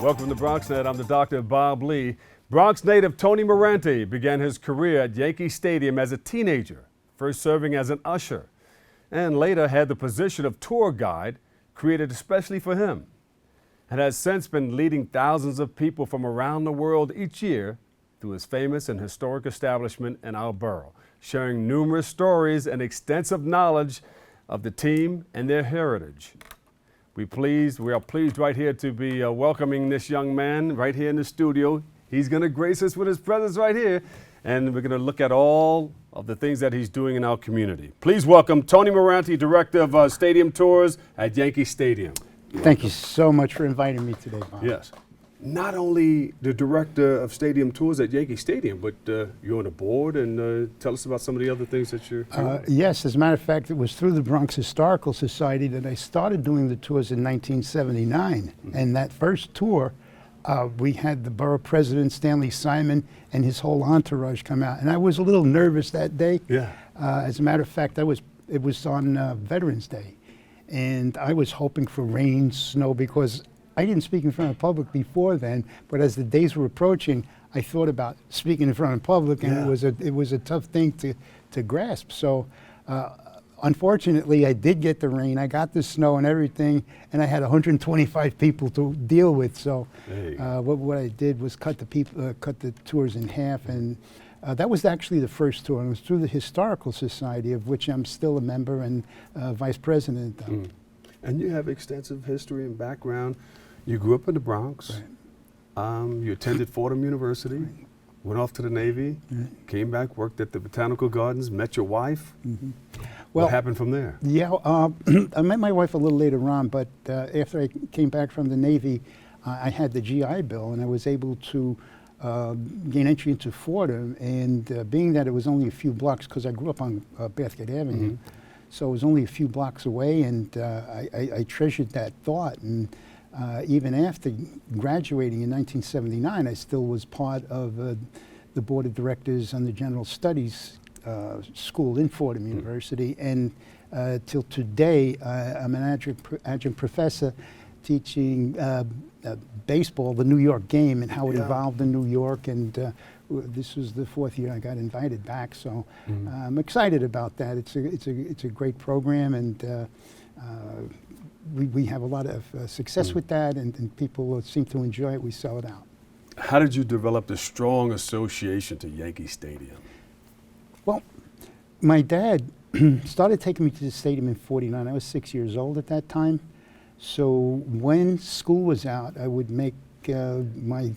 Welcome to BronxNet. I'm the Dr. Bob Lee. Bronx native Tony Morante began his career at Yankee Stadium as a teenager, first serving as an usher, and later had the position of tour guide created especially for him, and has since been leading thousands of people from around the world each year through his famous and historic establishment in our borough, sharing numerous stories and extensive knowledge of the team and their heritage. We are pleased right here to be welcoming this young man right here in the studio. He's going to grace us with his presence right here, and we're going to look at all of the things that he's doing in our community. Please welcome Tony Morante, Director of Stadium Tours at Yankee Stadium. Thank you so much for inviting me today, Bob. Yes. Not only the Director of Stadium Tours at Yankee Stadium, but you're on the board, and tell us about some of the other things that you're doing. Yes, as a matter of fact, it was through the Bronx Historical Society that I started doing the tours in 1979. And that first tour, we had the borough president, Stanley Simon, and his whole entourage come out. And I was a little nervous that day. Yeah. As a matter of fact, it was on Veterans Day. And I was hoping for rain, snow, because I didn't speak in front of public before then, but as the days were approaching, I thought about speaking in front of public, and it was a tough thing to grasp. So unfortunately, I did get the rain, I got the snow and everything, and I had 125 people to deal with. So what I did was cut the tours in half, and that was actually the first tour, and it was through the Historical Society, of which I'm still a member and vice president of. And you have extensive history and background. You grew up in the Bronx. Right. You attended Fordham University, went off to the Navy, came back, worked at the Botanical Gardens, met your wife. Well, what happened from there? Yeah, I met my wife a little later on, but after I came back from the Navy, I had the GI Bill, and I was able to gain entry into Fordham. And being that it was only a few blocks, because I grew up on Bathgate Avenue, so it was only a few blocks away, and I treasured that thought. And even after graduating in 1979, I still was part of the board of directors on the General Studies School in Fordham University. And till today, I'm an adjunct professor teaching baseball, the New York game, and how it evolved in New York. And this was the fourth year I got invited back, so I'm excited about that. It's a great program, and we have a lot of success with that, and people seem to enjoy it. We sell it out. How did you develop the strong association to Yankee Stadium? Well, my dad started taking me to the stadium in '49. I was 6 years old at that time. So when school was out, I would make my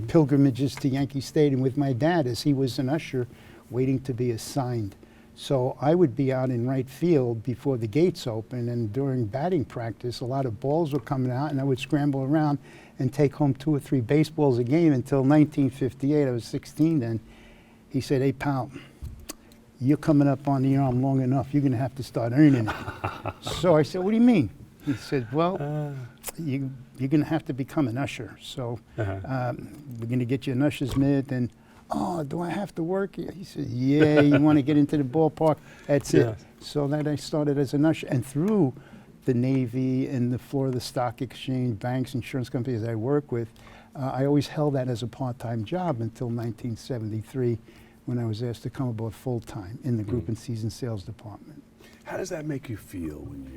pilgrimages to Yankee Stadium with my dad, as he was an usher waiting to be assigned. So I would be out in right field before the gates open, and during batting practice, a lot of balls were coming out, and I would scramble around and take home 2 or 3 baseballs a game until 1958. I was 16 then. He said, "Hey, pal, you're coming up on the arm long enough. You're going to have to start earning it." So I said, "What do you mean?" He said, "Well, you're going to have to become an usher. So we're going to get you an usher's mitt." And, "Oh, do I have to work?" He said, "Yeah, you want to get into the ballpark? That's it." So that I started as an usher. And through the Navy and the floor of the stock exchange, banks, insurance companies I work with, I always held that as a part-time job until 1973, when I was asked to come aboard full-time in the group and season sales department. How does that make you feel when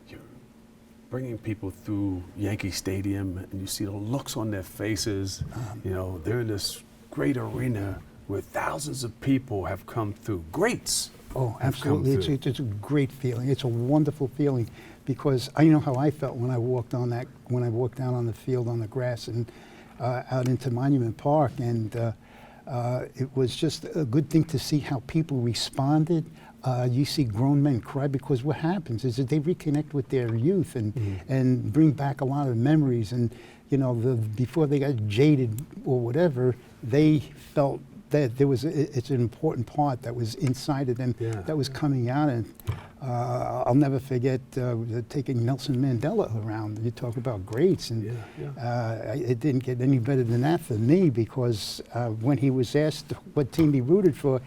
you're bringing people through Yankee Stadium and you see the looks on their faces? You know, they're in this great arena where thousands of people have come through. Greats. Oh, absolutely. It's a great feeling. It's a wonderful feeling, because I know how I felt when I walked down on the field on the grass and out into Monument Park, and it was just a good thing to see how people responded. You see grown men cry, because what happens is that they reconnect with their youth and bring back a lot of memories. And you know, before they got jaded or whatever, they felt that it's an important part that was inside of them that was coming out. And I'll never forget taking Nelson Mandela around. You talk about greats, and it didn't get any better than that for me, because when he was asked what team he rooted for,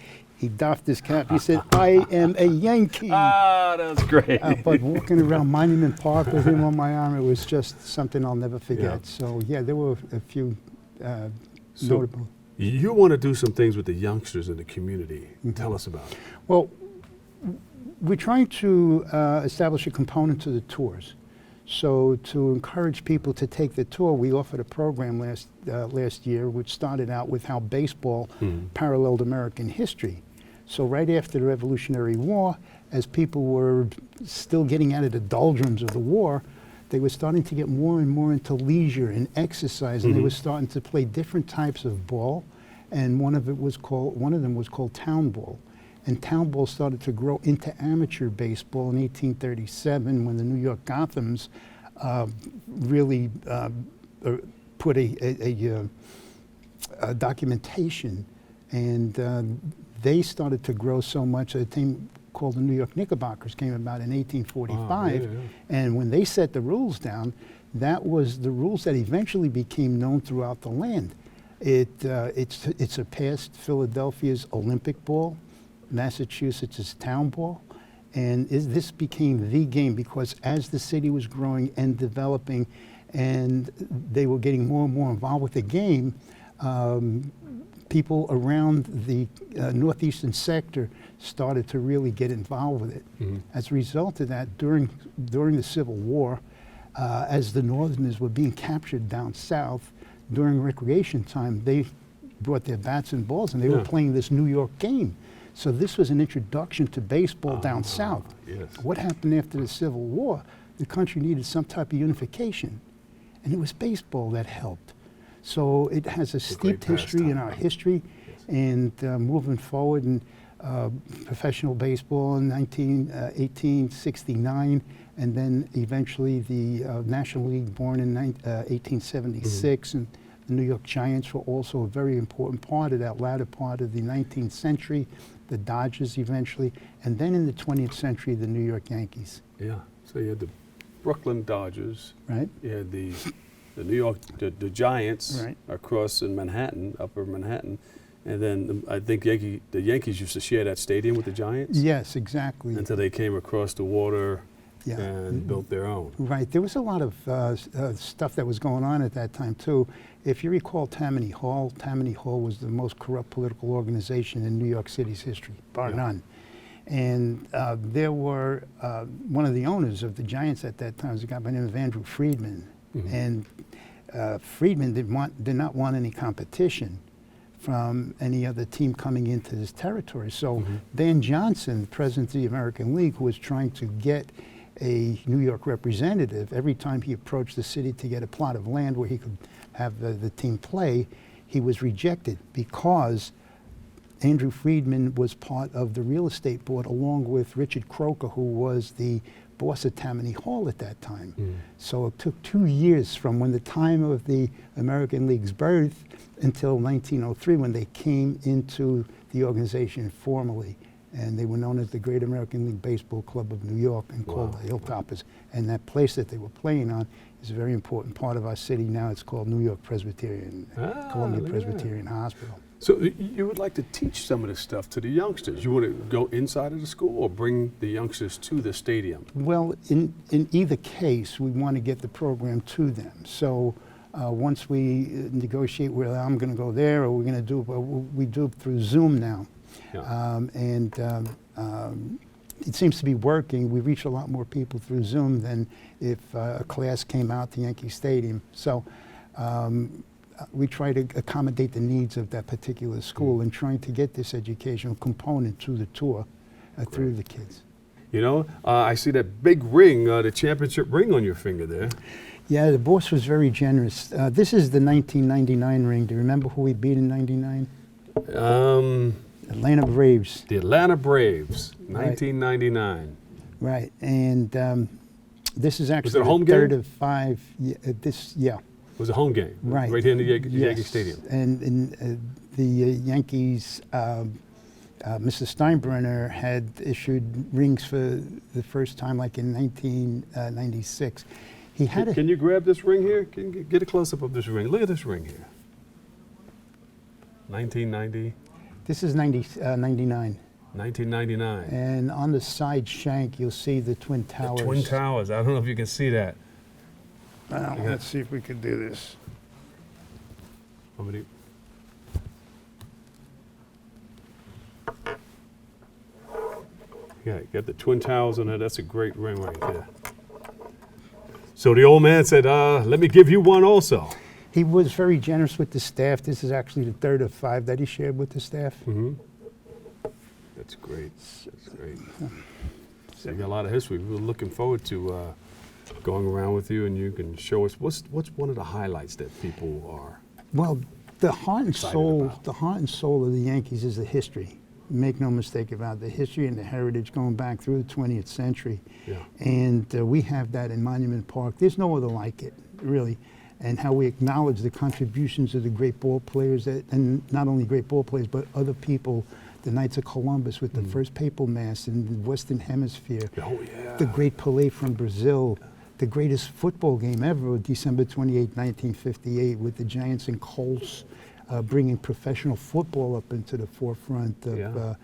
He doffed his cap. He said, "I am a Yankee." Ah, that's great. But walking around Monument Park with him on my arm, it was just something I'll never forget. Yeah. So yeah, there were a few So- notable. You want to do some things with the youngsters in the community. Tell us about it. Well, we're trying to establish a component to the tours. So to encourage people to take the tour, we offered a program last year, which started out with how baseball paralleled American history. So right after the Revolutionary War, as people were still getting out of the doldrums of the war, they were starting to get more and more into leisure and exercise, and they were starting to play different types of ball. And one of them was called town ball. And town ball started to grow into amateur baseball in 1837 when the New York Gothams really put a documentation, and they started to grow so much that a team called the New York Knickerbockers came about in 1845. Yeah. And when they set the rules down, that was the rules that eventually became known throughout the land. It surpassed Philadelphia's Olympic ball, Massachusetts' town ball, and this became the game because as the city was growing and developing and they were getting more and more involved with the game, people around the northeastern sector started to really get involved with it. As a result of that, during the Civil War, as the Northerners were being captured down south, during recreation time, they brought their bats and balls and they were playing this New York game. So this was an introduction to baseball down south. Yes. What happened after the Civil War? The country needed some type of unification, and it was baseball that helped. So it has a steeped history in our history, and moving forward in professional baseball in 1869, and then eventually the National League born in 1876, and the New York Giants were also a very important part of that latter part of the 19th century, the Dodgers eventually, and then in the 20th century, the New York Yankees. Yeah. So you had the Brooklyn Dodgers. Right. You had the New York, the Giants Right. across in Manhattan, upper Manhattan. And then I think the Yankees used to share that stadium with the Giants. Yes, exactly. Until they came across the water Yeah. and built their own. Right. There was a lot of stuff that was going on at that time, too. If you recall Tammany Hall was the most corrupt political organization in New York City's history, bar none. And there were, one of the owners of the Giants at that time was a guy by the name of Andrew Friedman. And Friedman did not want any competition from any other team coming into his territory. So Dan Johnson, the president of the American League, who was trying to get a New York representative, every time he approached the city to get a plot of land where he could have the team play, he was rejected because Andrew Friedman was part of the real estate board along with Richard Croker, who was the boss at Tammany Hall at that time. So it took 2 years from when the time of the American League's birth until 1903 when they came into the organization formally. And they were known as the Great American League Baseball Club of New York and called the Hilltoppers. And that place that they were playing on is a very important part of our city now. It's called New York Presbyterian, Columbia Presbyterian Hospital. So you would like to teach some of this stuff to the youngsters. You want to go inside of the school or bring the youngsters to the stadium? Well, in either case, we want to get the program to them. So once we negotiate where I'm going to go there or we're going to do it, we do it through Zoom now. It seems to be working. We reach a lot more people through Zoom than if a class came out to Yankee Stadium. So we try to accommodate the needs of that particular school and trying to get this educational component to the tour through the kids. You know, I see that big ring, the championship ring on your finger there. Yeah, the boss was very generous. This is the 1999 ring. Do you remember who we beat in '99? Atlanta Braves. The Atlanta Braves, 1999. Right, and this is actually Was it a home third game? of 5. Yeah. It was a home game, Right. here in the Yankee Stadium. And the Yankees, Mr. Steinbrenner had issued rings for the first time, like in 1996. He had Can you grab this ring here? Can you get a close-up of this ring? Look at this ring here. 1990. This is 99. 1999. And on the side shank, you'll see the Twin Towers. The Twin Towers. I don't know if you can see that. Let's see if we can do this. How many? Yeah, you got the Twin Towers on there. That's a great ring right there. So the old man said, let me give you one also. He was very generous with the staff. This is actually the third of 5 that he shared with the staff. Mm-hmm. That's great. That's great. So you got a lot of history. We're looking forward to going around with you, and you can show us what's one of the highlights that people are. Well, the heart and soul, about. the heart and soul of the Yankees is the history. Make no mistake about it, the history and the heritage going back through the 20th century. Yeah. And we have that in Monument Park. There's no other like it, really. And how we acknowledge the contributions of the great ball players, and not only great ball players, but other people. The Knights of Columbus with the first papal mass in the Western Hemisphere. Oh, yeah. The great Pelé from Brazil. The greatest football game ever, December 28, 1958, with the Giants and Colts bringing professional football up into the forefront of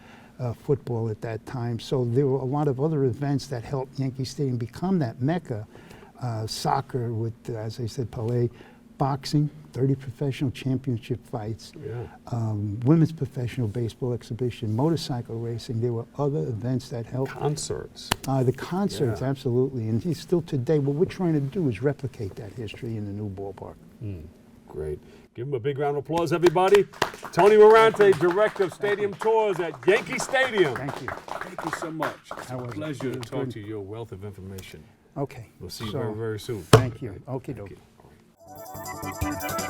football at that time. So there were a lot of other events that helped Yankee Stadium become that mecca. Soccer with, as I said, Pelé. Boxing, 30 professional championship fights. Yeah. Women's professional baseball exhibition, motorcycle racing. There were other events that helped. Concerts. The concerts, Yeah. absolutely. And still today, what we're trying to do is replicate that history in the new ballpark. Great. Give him a big round of applause, everybody. Tony Morante, Director of Stadium Tours at Yankee Stadium. Thank you. Thank you so much. It's a was it? pleasure It to was talk good. to you. Your wealth of information. Okay. We'll see you So, very, very soon. Thank you. Okay, Thank doke. you. All right.